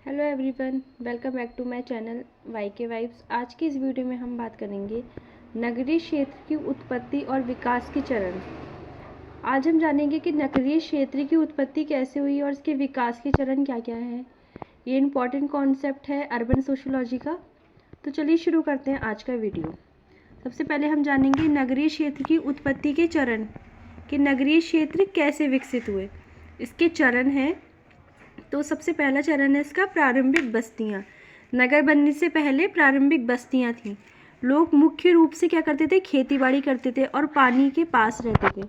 Hello everyone, welcome back to my channel Y K vibes. आज की इस video में हम बात करेंगे नगरीय क्षेत्र की उत्पत्ति और विकास के चरण। आज हम जानेंगे कि नगरीय क्षेत्र की उत्पत्ति कैसे हुई और इसके विकास के चरण क्या क्या हैं। ये इम्पॉर्टेंट कॉन्सेप्ट है अर्बन सोशियोलॉजी का। तो चलिए शुरू करते हैं आज का वीडियो। सबसे पहले हम जानेंगे नगरीय क्षेत्र की उत्पत्ति के चरण, कि नगरीय क्षेत्र कैसे विकसित हुए। इसके चरण हैं। तो सबसे पहला चरण है इसका प्रारंभिक बस्तियाँ। नगर बनने से पहले प्रारंभिक बस्तियाँ थीं। लोग मुख्य रूप से क्या करते थे, खेतीबाड़ी करते थे और पानी के पास रहते थे।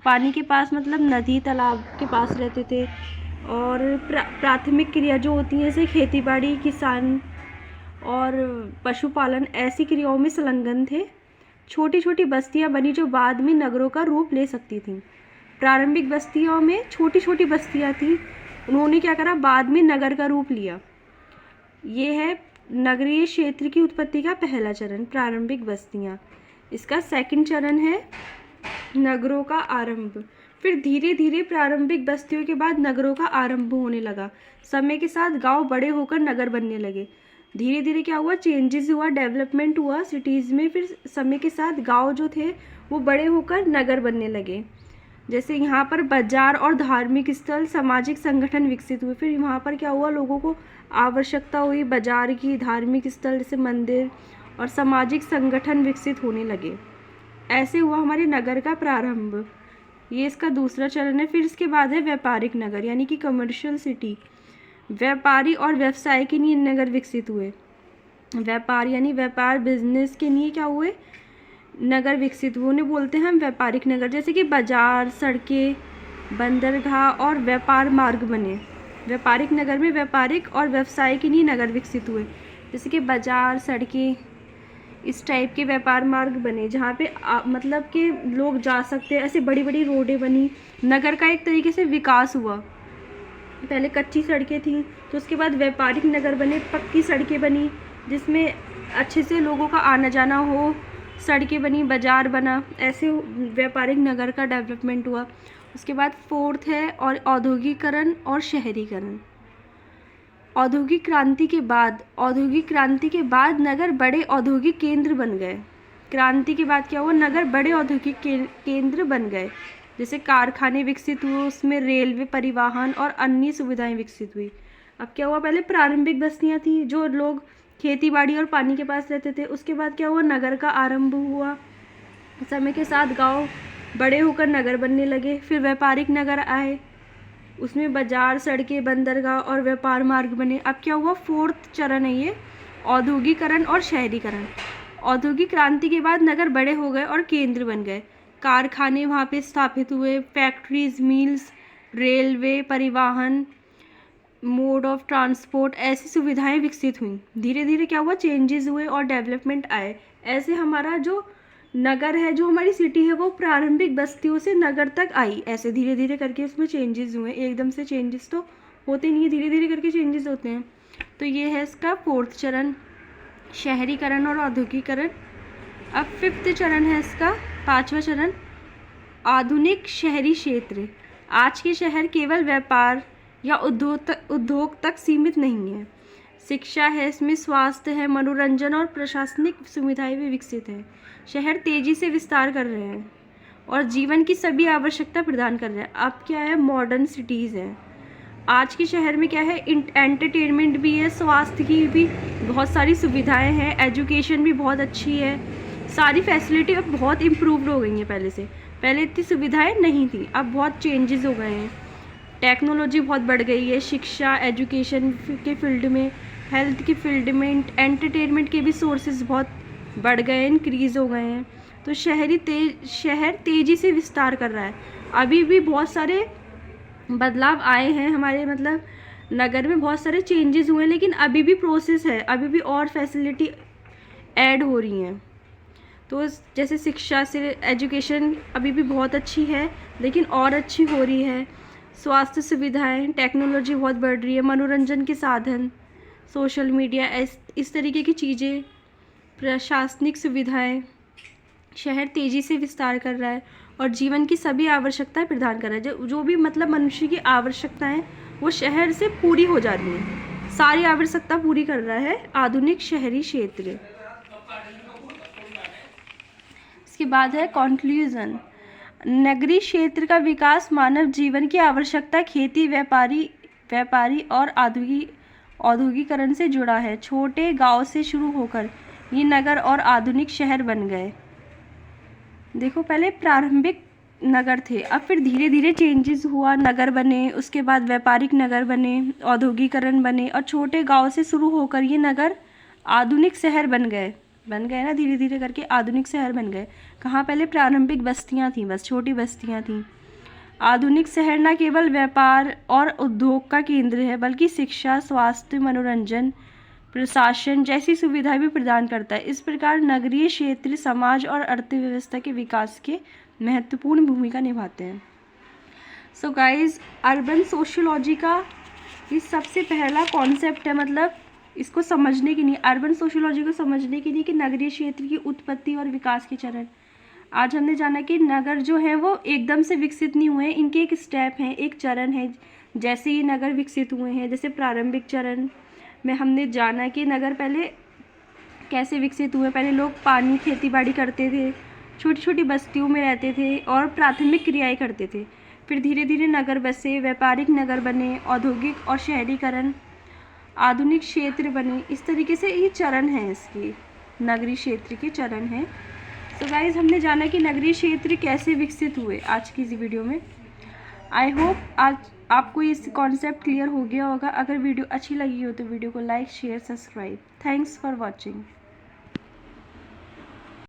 पानी के पास मतलब नदी तालाब के पास रहते थे। और प्राथमिक क्रिया जो होती है जैसे खेतीबाड़ी, किसान और पशुपालन, ऐसी क्रियाओं में संलग्न थे। छोटी छोटी बस्तियाँ बनी जो बाद में नगरों का रूप ले सकती थीं। प्रारंभिक बस्तियों में छोटी छोटी बस्तियाँ थीं, उन्होंने क्या करा, बाद में नगर का रूप लिया। ये है नगरीय क्षेत्र की उत्पत्ति का पहला चरण, प्रारंभिक बस्तियाँ। इसका सेकंड चरण है नगरों का आरंभ। फिर धीरे धीरे प्रारंभिक बस्तियों के बाद नगरों का आरंभ होने लगा। समय के साथ गांव बड़े होकर नगर बनने लगे। धीरे धीरे क्या हुआ, चेंजेस हुआ, डेवलपमेंट हुआ सिटीज़ में। फिर समय के साथ गांव जो थे वो बड़े होकर नगर बनने लगे। जैसे यहाँ पर बाजार और धार्मिक स्थल, सामाजिक संगठन विकसित हुए। फिर वहाँ पर क्या हुआ, लोगों को आवश्यकता हुई बाजार की, धार्मिक स्थल जैसे मंदिर और सामाजिक संगठन विकसित होने लगे। ऐसे हुआ हमारे नगर का प्रारंभ। ये इसका दूसरा चरण है। फिर इसके बाद है व्यापारिक नगर, यानी कि कमर्शियल सिटी। व्यापारी और व्यवसाय के लिए नगर विकसित हुए। व्यापार यानी व्यापार, बिजनेस के लिए क्या हुए, नगर विकसित हुए। उन्हें बोलते हैं हम व्यापारिक नगर। जैसे कि बाजार, सड़कें, बंदरगाह और व्यापार मार्ग बने। व्यापारिक नगर में व्यापारिक और व्यवसाय के लिए नगर विकसित हुए। जैसे कि बाजार, सड़कें, इस टाइप के व्यापार मार्ग बने जहाँ पे मतलब कि लोग जा सकते हैं। ऐसे बड़ी बड़ी रोडें बनी। नगर का एक तरीके से विकास हुआ। पहले कच्ची सड़कें थीं, तो उसके बाद व्यापारिक नगर बने, पक्की सड़कें बनी जिसमें अच्छे से लोगों का आना जाना हो, सड़कें बनी, बाजार बना। ऐसे व्यापारिक नगर का डेवलपमेंट हुआ। उसके बाद फोर्थ है और औद्योगिकरण और शहरीकरण। औद्योगिक क्रांति के बाद नगर बड़े औद्योगिक केंद्र बन गए। क्रांति के बाद क्या हुआ, नगर बड़े औद्योगिक केंद्र बन गए। जैसे कारखाने विकसित हुए, उसमें रेलवे, परिवहन और अन्य सुविधाएं विकसित हुई। अब क्या हुआ, पहले प्रारंभिक बस्तियां थी जो लोग खेती बाड़ी और पानी के पास रहते थे। उसके बाद क्या हुआ, नगर का आरंभ हुआ। समय के साथ गांव बड़े होकर नगर बनने लगे। फिर व्यापारिक नगर आए, उसमें बाजार, सड़कें, बंदरगाह और व्यापार मार्ग बने। अब क्या हुआ, फोर्थ चरण है ये, औद्योगिकरण और शहरीकरण। औद्योगिक क्रांति के बाद नगर बड़े हो गए और केंद्र बन गए। कारखाने वहाँ पे स्थापित हुए, फैक्ट्रीज, मिल्स, रेलवे, परिवहन, मोड ऑफ ट्रांसपोर्ट, ऐसी सुविधाएं विकसित हुई। धीरे धीरे क्या हुआ, चेंजेस हुए और डेवलपमेंट आए। ऐसे हमारा जो नगर है, जो हमारी सिटी है, वो प्रारंभिक बस्तियों से नगर तक आई। ऐसे धीरे धीरे करके उसमें चेंजेस हुए। एकदम से चेंजेस तो होते नहीं है, धीरे धीरे करके चेंजेस होते हैं। तो ये है इसका फोर्थ चरण, शहरीकरण और औद्योगिकरण। अब फिफ्थ चरण है इसका, पांचवा चरण, आधुनिक शहरी क्षेत्र। आज के शहर केवल व्यापार या उद्योग तक सीमित नहीं है। शिक्षा है इसमें, स्वास्थ्य है, मनोरंजन और प्रशासनिक सुविधाएं भी विकसित हैं। शहर तेजी से विस्तार कर रहे हैं और जीवन की सभी आवश्यकता प्रदान कर रहे हैं। अब क्या है, मॉडर्न सिटीज़ हैं। आज के शहर में क्या है, एंटरटेनमेंट भी है, स्वास्थ्य की भी बहुत सारी सुविधाएं हैं, एजुकेशन भी बहुत अच्छी है। सारी फैसिलिटी अब बहुत इम्प्रूव्ड हो गई हैं पहले से। पहले इतनी सुविधाएं नहीं थी, अब बहुत चेंजेस हो गए हैं। टेक्नोलॉजी बहुत बढ़ गई है। शिक्षा, एजुकेशन के फील्ड में, हेल्थ के फील्ड में, एंटरटेनमेंट के भी सोर्सेज बहुत बढ़ गए, इंक्रीज़ हो गए हैं। तो शहर तेज़ी से विस्तार कर रहा है। अभी भी बहुत सारे बदलाव आए हैं हमारे, मतलब नगर में बहुत सारे चेंजेस हुए हैं, लेकिन अभी भी प्रोसेस है, अभी भी और फैसिलिटी ऐड हो रही हैं। तो जैसे शिक्षा से, एजुकेशन अभी भी बहुत अच्छी है लेकिन और अच्छी हो रही है। स्वास्थ्य सुविधाएं, टेक्नोलॉजी बहुत बढ़ रही है, मनोरंजन के साधन, सोशल मीडिया, इस तरीके की चीज़ें, प्रशासनिक सुविधाएं। शहर तेज़ी से विस्तार कर रहा है और जीवन की सभी आवश्यकताएं प्रदान कर रहा है। जो भी मतलब मनुष्य की आवश्यकताएं वो शहर से पूरी हो जा रही हैं। सारी आवश्यकता पूरी कर रहा है आधुनिक शहरी क्षेत्र। इसके बाद है कंक्लूजन। नगरीय क्षेत्र का विकास मानव जीवन की आवश्यकता, खेती, व्यापारी और औद्योगिकरण से जुड़ा है। छोटे गांव से शुरू होकर ये नगर और आधुनिक शहर बन गए। देखो, पहले प्रारंभिक नगर थे, अब फिर धीरे धीरे चेंजेस हुआ, नगर बने, उसके बाद व्यापारिक नगर बने, औद्योगिकरण बने, और छोटे गांव से शुरू होकर ये नगर आधुनिक शहर बन गए ना, धीरे धीरे करके आधुनिक शहर बन गए। कहाँ पहले प्रारंभिक बस्तियाँ थीं, बस छोटी बस्तियाँ थीं। आधुनिक शहर न केवल व्यापार और उद्योग का केंद्र है, बल्कि शिक्षा, स्वास्थ्य, मनोरंजन, प्रशासन जैसी सुविधा भी प्रदान करता है। इस प्रकार नगरीय क्षेत्र समाज और अर्थव्यवस्था के विकास के महत्वपूर्ण भूमिका निभाते हैं। सो गाइस, अर्बन सोशियोलॉजी का ये सबसे पहला कॉन्सेप्ट है, मतलब इसको समझने के लिए, अर्बन सोशियोलॉजी को समझने के लिए, कि नगरीय क्षेत्र की उत्पत्ति और विकास के चरण। आज हमने जाना कि नगर जो है वो एकदम से विकसित नहीं हुए, इनके एक स्टेप हैं, एक चरण है। जैसे ये नगर विकसित हुए हैं, जैसे प्रारंभिक चरण में हमने जाना कि नगर पहले कैसे विकसित हुए। पहले लोग पानी, खेती बाड़ी करते थे, छोटी छोटी बस्तियों में रहते थे और प्राथमिक क्रियाएं करते थे। फिर धीरे धीरे नगर बसे, व्यापारिक नगर बने, औद्योगिक और शहरीकरण, आधुनिक क्षेत्र बने। इस तरीके से ये चरण हैं, इसकी नगरीय क्षेत्र के चरण हैं। तो गाइज, हमने जाना कि नगरीय क्षेत्र कैसे विकसित हुए आज की इस वीडियो में। आई होप आज आपको ये कॉन्सेप्ट क्लियर हो गया होगा। अगर वीडियो अच्छी लगी हो तो वीडियो को like, share, subscribe. Thanks for watching.